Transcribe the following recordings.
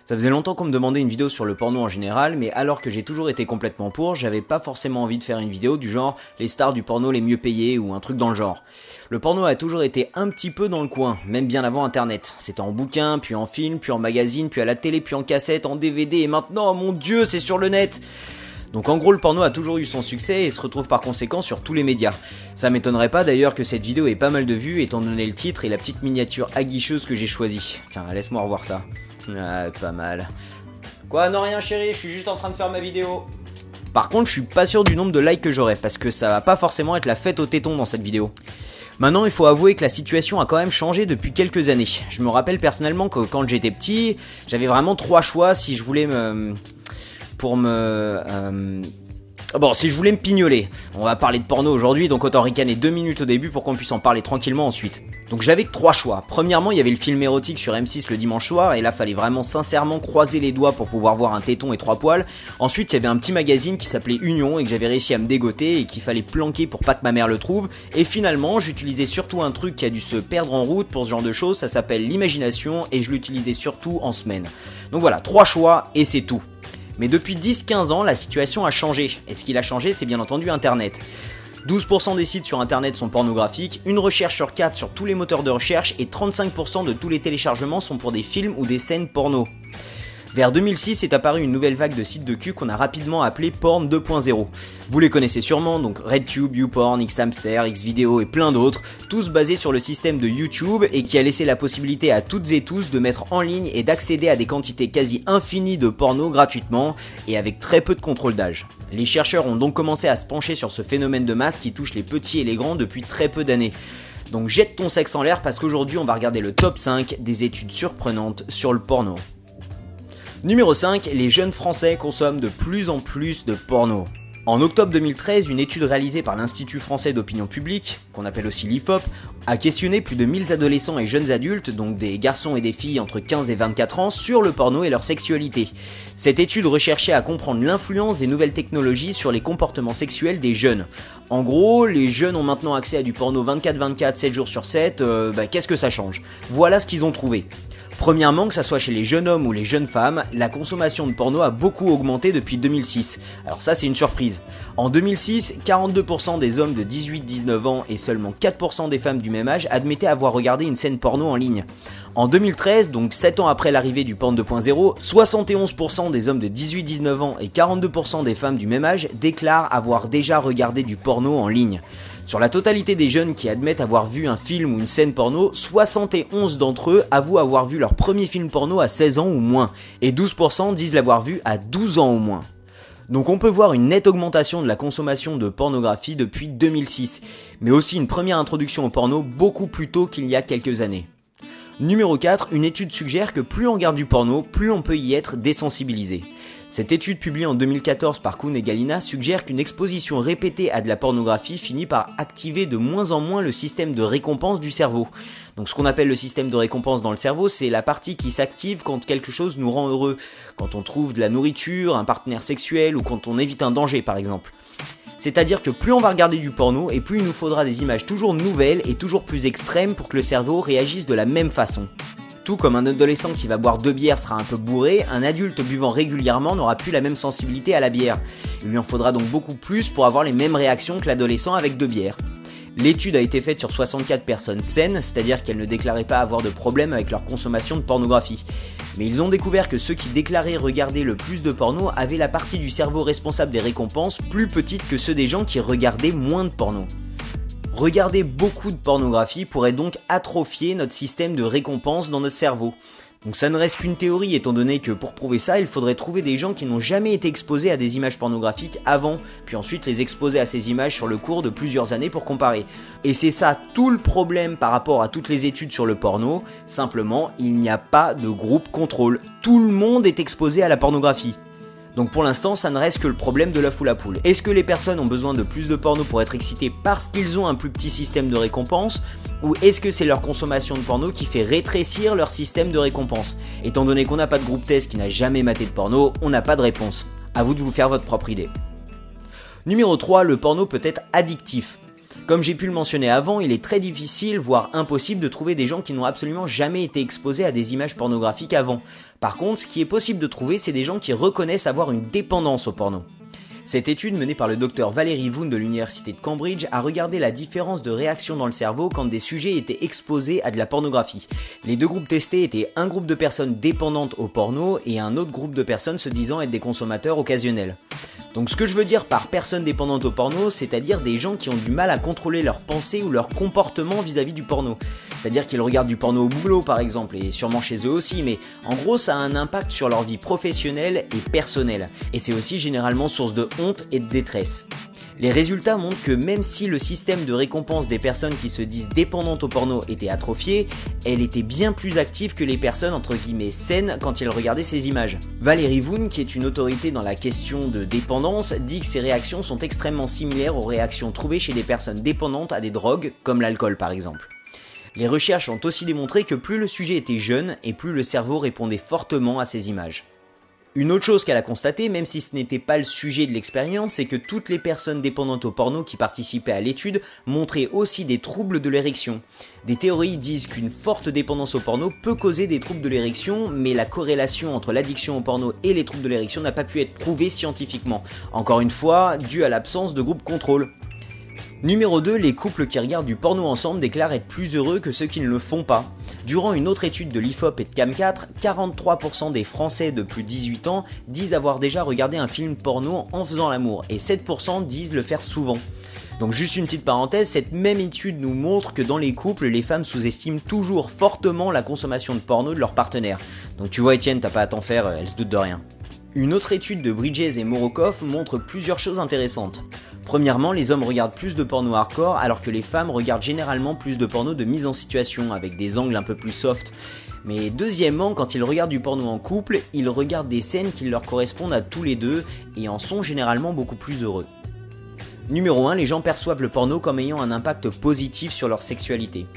Ça faisait longtemps qu'on me demandait une vidéo sur le porno en général, mais alors que j'ai toujours été complètement pour, j'avais pas forcément envie de faire une vidéo du genre les stars du porno les mieux payées ou un truc dans le genre. Le porno a toujours été un petit peu dans le coin, même bien avant internet. C'était en bouquin, puis en film, puis en magazine, puis à la télé, puis en cassette, en DVD, et maintenant, oh mon dieu, c'est sur le net! Donc en gros, le porno a toujours eu son succès et se retrouve par conséquent sur tous les médias. Ça m'étonnerait pas d'ailleurs que cette vidéo ait pas mal de vues étant donné le titre et la petite miniature aguicheuse que j'ai choisie. Tiens, laisse-moi revoir ça. Ah, pas mal. Quoi, non rien chérie, je suis juste en train de faire ma vidéo. Par contre, je suis pas sûr du nombre de likes que j'aurai, parce que ça va pas forcément être la fête aux tétons dans cette vidéo. Maintenant, il faut avouer que la situation a quand même changé depuis quelques années. Je me rappelle personnellement que quand j'étais petit, j'avais vraiment trois choix si je voulais si je voulais me pignoler. On va parler de porno aujourd'hui, donc autant ricaner 2 minutes au début pour qu'on puisse en parler tranquillement ensuite. Donc j'avais que 3 choix. Premièrement, il y avait le film érotique sur M6 le dimanche soir, et là fallait vraiment sincèrement croiser les doigts pour pouvoir voir un téton et 3 poils. Ensuite, il y avait un petit magazine qui s'appelait Union et que j'avais réussi à me dégoter et qu'il fallait planquer pour pas que ma mère le trouve. Et finalement, j'utilisais surtout un truc qui a dû se perdre en route pour ce genre de choses, ça s'appelle l'imagination et je l'utilisais surtout en semaine. Donc voilà, 3 choix et c'est tout. Mais depuis 10-15 ans, la situation a changé. Et ce qui a changé, c'est bien entendu Internet. 12% des sites sur Internet sont pornographiques, une recherche sur 4 sur tous les moteurs de recherche et 35% de tous les téléchargements sont pour des films ou des scènes porno. Vers 2006 est apparue une nouvelle vague de sites de cul qu'on a rapidement appelé Porn 2.0. Vous les connaissez sûrement, donc RedTube, YouPorn, Xhamster, Xvideo et plein d'autres, tous basés sur le système de YouTube et qui a laissé la possibilité à toutes et tous de mettre en ligne et d'accéder à des quantités quasi infinies de porno gratuitement et avec très peu de contrôle d'âge. Les chercheurs ont donc commencé à se pencher sur ce phénomène de masse qui touche les petits et les grands depuis très peu d'années. Donc jette ton sexe en l'air parce qu'aujourd'hui on va regarder le top 5 des études surprenantes sur le porno. Numéro 5, les jeunes français consomment de plus en plus de porno. En octobre 2013, une étude réalisée par l'Institut français d'opinion publique, qu'on appelle aussi l'IFOP, a questionné plus de 1000 adolescents et jeunes adultes, donc des garçons et des filles entre 15 et 24 ans, sur le porno et leur sexualité. Cette étude recherchait à comprendre l'influence des nouvelles technologies sur les comportements sexuels des jeunes. En gros, les jeunes ont maintenant accès à du porno 24/24, 7 jours sur 7, qu'est-ce que ça change? Voilà ce qu'ils ont trouvé. Premièrement, que ça soit chez les jeunes hommes ou les jeunes femmes, la consommation de porno a beaucoup augmenté depuis 2006. Alors ça c'est une surprise. En 2006, 42% des hommes de 18-19 ans et seulement 4% des femmes du même âge admettaient avoir regardé une scène porno en ligne. En 2013, donc 7 ans après l'arrivée du Porn 2.0, 71% des hommes de 18-19 ans et 42% des femmes du même âge déclarent avoir déjà regardé du porno en ligne. Sur la totalité des jeunes qui admettent avoir vu un film ou une scène porno, 71 d'entre eux avouent avoir vu leur premier film porno à 16 ans ou moins, et 12% disent l'avoir vu à 12 ans au moins. Donc on peut voir une nette augmentation de la consommation de pornographie depuis 2006, mais aussi une première introduction au porno beaucoup plus tôt qu'il y a quelques années. Numéro 4, une étude suggère que plus on regarde du porno, plus on peut y être désensibilisé. Cette étude publiée en 2014 par Kuhn et Galina suggère qu'une exposition répétée à de la pornographie finit par activer de moins en moins le système de récompense du cerveau. Donc ce qu'on appelle le système de récompense dans le cerveau, c'est la partie qui s'active quand quelque chose nous rend heureux. Quand on trouve de la nourriture, un partenaire sexuel ou quand on évite un danger par exemple. C'est-à-dire que plus on va regarder du porno et plus il nous faudra des images toujours nouvelles et toujours plus extrêmes pour que le cerveau réagisse de la même façon. Tout comme un adolescent qui va boire 2 bières sera un peu bourré, un adulte buvant régulièrement n'aura plus la même sensibilité à la bière. Il lui en faudra donc beaucoup plus pour avoir les mêmes réactions que l'adolescent avec 2 bières. L'étude a été faite sur 64 personnes saines, c'est-à-dire qu'elles ne déclaraient pas avoir de problème avec leur consommation de pornographie. Mais ils ont découvert que ceux qui déclaraient regarder le plus de porno avaient la partie du cerveau responsable des récompenses plus petite que ceux des gens qui regardaient moins de porno. Regarder beaucoup de pornographie pourrait donc atrophier notre système de récompense dans notre cerveau. Donc ça ne reste qu'une théorie étant donné que pour prouver ça, il faudrait trouver des gens qui n'ont jamais été exposés à des images pornographiques avant, puis ensuite les exposer à ces images sur le cours de plusieurs années pour comparer. Et c'est ça tout le problème par rapport à toutes les études sur le porno, simplement il n'y a pas de groupe contrôle. Tout le monde est exposé à la pornographie. Donc pour l'instant, ça ne reste que le problème de l'œuf ou la poule. Est-ce que les personnes ont besoin de plus de porno pour être excitées parce qu'ils ont un plus petit système de récompense? Ou est-ce que c'est leur consommation de porno qui fait rétrécir leur système de récompense? Étant donné qu'on n'a pas de groupe test qui n'a jamais maté de porno, on n'a pas de réponse. À vous de vous faire votre propre idée. Numéro 3, le porno peut être addictif. Comme j'ai pu le mentionner avant, il est très difficile, voire impossible de trouver des gens qui n'ont absolument jamais été exposés à des images pornographiques avant. Par contre, ce qui est possible de trouver, c'est des gens qui reconnaissent avoir une dépendance au porno. Cette étude menée par le docteur Valerie Woon de l'université de Cambridge a regardé la différence de réaction dans le cerveau quand des sujets étaient exposés à de la pornographie. Les deux groupes testés étaient un groupe de personnes dépendantes au porno et un autre groupe de personnes se disant être des consommateurs occasionnels. Donc ce que je veux dire par personnes dépendantes au porno, c'est-à-dire des gens qui ont du mal à contrôler leurs pensées ou leur comportement vis-à-vis du porno. C'est-à-dire qu'ils regardent du porno au boulot par exemple, et sûrement chez eux aussi, mais en gros ça a un impact sur leur vie professionnelle et personnelle. Et c'est aussi généralement source de honte et de détresse. Les résultats montrent que même si le système de récompense des personnes qui se disent dépendantes au porno était atrophié, elle était bien plus active que les personnes entre guillemets saines quand ils regardaient ces images. Valerie Woon, qui est une autorité dans la question de dépendance, dit que ces réactions sont extrêmement similaires aux réactions trouvées chez des personnes dépendantes à des drogues, comme l'alcool par exemple. Les recherches ont aussi démontré que plus le sujet était jeune et plus le cerveau répondait fortement à ces images. Une autre chose qu'elle a constatée, même si ce n'était pas le sujet de l'expérience, c'est que toutes les personnes dépendantes au porno qui participaient à l'étude montraient aussi des troubles de l'érection. Des théories disent qu'une forte dépendance au porno peut causer des troubles de l'érection, mais la corrélation entre l'addiction au porno et les troubles de l'érection n'a pas pu être prouvée scientifiquement. Encore une fois, dû à l'absence de groupe contrôle. Numéro 2, les couples qui regardent du porno ensemble déclarent être plus heureux que ceux qui ne le font pas. Durant une autre étude de l'IFOP et de Cam4, 43% des Français de plus de 18 ans disent avoir déjà regardé un film porno en faisant l'amour, et 7% disent le faire souvent. Donc juste une petite parenthèse, cette même étude nous montre que dans les couples, les femmes sous-estiment toujours fortement la consommation de porno de leur partenaire. Donc tu vois Étienne, t'as pas à t'en faire, elle se doute de rien. Une autre étude de Bridges et Morokov montre plusieurs choses intéressantes. Premièrement, les hommes regardent plus de porno hardcore alors que les femmes regardent généralement plus de porno de mise en situation avec des angles un peu plus soft. Mais deuxièmement, quand ils regardent du porno en couple, ils regardent des scènes qui leur correspondent à tous les deux et en sont généralement beaucoup plus heureux. Numéro 1, les gens perçoivent le porno comme ayant un impact positif sur leur sexualité.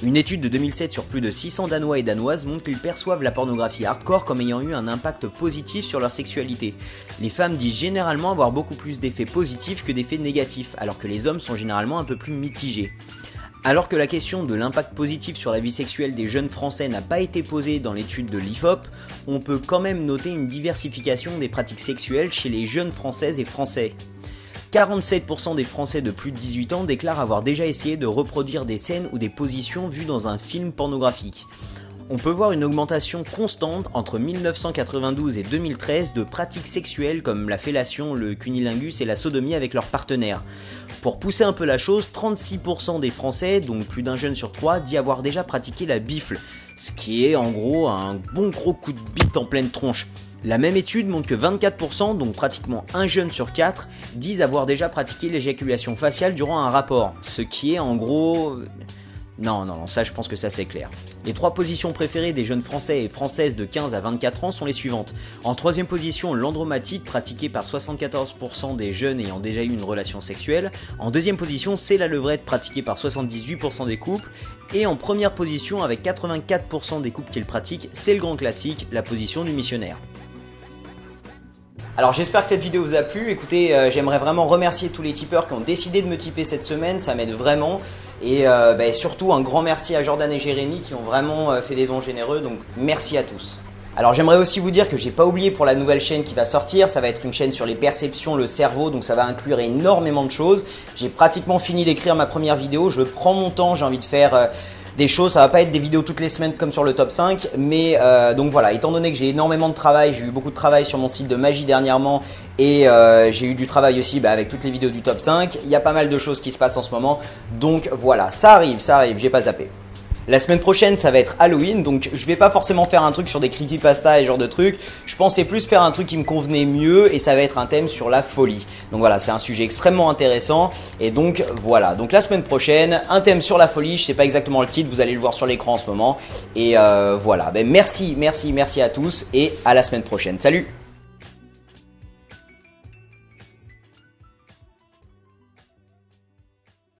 Une étude de 2007 sur plus de 600 Danois et Danoises montre qu'ils perçoivent la pornographie hardcore comme ayant eu un impact positif sur leur sexualité. Les femmes disent généralement avoir beaucoup plus d'effets positifs que d'effets négatifs, alors que les hommes sont généralement un peu plus mitigés. Alors que la question de l'impact positif sur la vie sexuelle des jeunes Français n'a pas été posée dans l'étude de l'IFOP, on peut quand même noter une diversification des pratiques sexuelles chez les jeunes Françaises et Français. 47% des Français de plus de 18 ans déclarent avoir déjà essayé de reproduire des scènes ou des positions vues dans un film pornographique. On peut voir une augmentation constante entre 1992 et 2013 de pratiques sexuelles comme la fellation, le cunnilingus et la sodomie avec leurs partenaires. Pour pousser un peu la chose, 36% des Français, donc plus d'un jeune sur 3, dit avoir déjà pratiqué la bifle, ce qui est en gros un bon gros coup de bite en pleine tronche. La même étude montre que 24%, donc pratiquement un jeune sur 4, disent avoir déjà pratiqué l'éjaculation faciale durant un rapport, ce qui est en gros... Non, ça je pense que ça c'est clair. Les 3 positions préférées des jeunes Français et Françaises de 15 à 24 ans sont les suivantes. En 3ème position, l'andromatite, pratiquée par 74% des jeunes ayant déjà eu une relation sexuelle. En 2ème position, c'est la levrette, pratiquée par 78% des couples. Et en 1ère position, avec 84% des couples qui le pratiquent, c'est le grand classique, la position du missionnaire. Alors j'espère que cette vidéo vous a plu. Écoutez, j'aimerais vraiment remercier tous les tipeurs qui ont décidé de me tiper cette semaine, ça m'aide vraiment. Et surtout un grand merci à Jordan et Jérémy qui ont vraiment fait des dons généreux, donc merci à tous. Alors j'aimerais aussi vous dire que j'ai pas oublié pour la nouvelle chaîne qui va sortir, ça va être une chaîne sur les perceptions, le cerveau, donc ça va inclure énormément de choses. J'ai pratiquement fini d'écrire ma première vidéo, je prends mon temps, j'ai envie de faire... des choses, ça va pas être des vidéos toutes les semaines comme sur le top 5, mais donc voilà, étant donné que j'ai énormément de travail, j'ai eu beaucoup de travail sur mon site de magie dernièrement et j'ai eu du travail aussi avec toutes les vidéos du top 5, il y a pas mal de choses qui se passent en ce moment, donc voilà, ça arrive, j'ai pas zappé. La semaine prochaine, ça va être Halloween, donc je vais pas forcément faire un truc sur des creepypasta et ce genre de trucs. Je pensais plus faire un truc qui me convenait mieux et ça va être un thème sur la folie. Donc voilà, c'est un sujet extrêmement intéressant et donc voilà. Donc la semaine prochaine, un thème sur la folie, je sais pas exactement le titre, vous allez le voir sur l'écran en ce moment. Et voilà, merci à tous et à la semaine prochaine. Salut!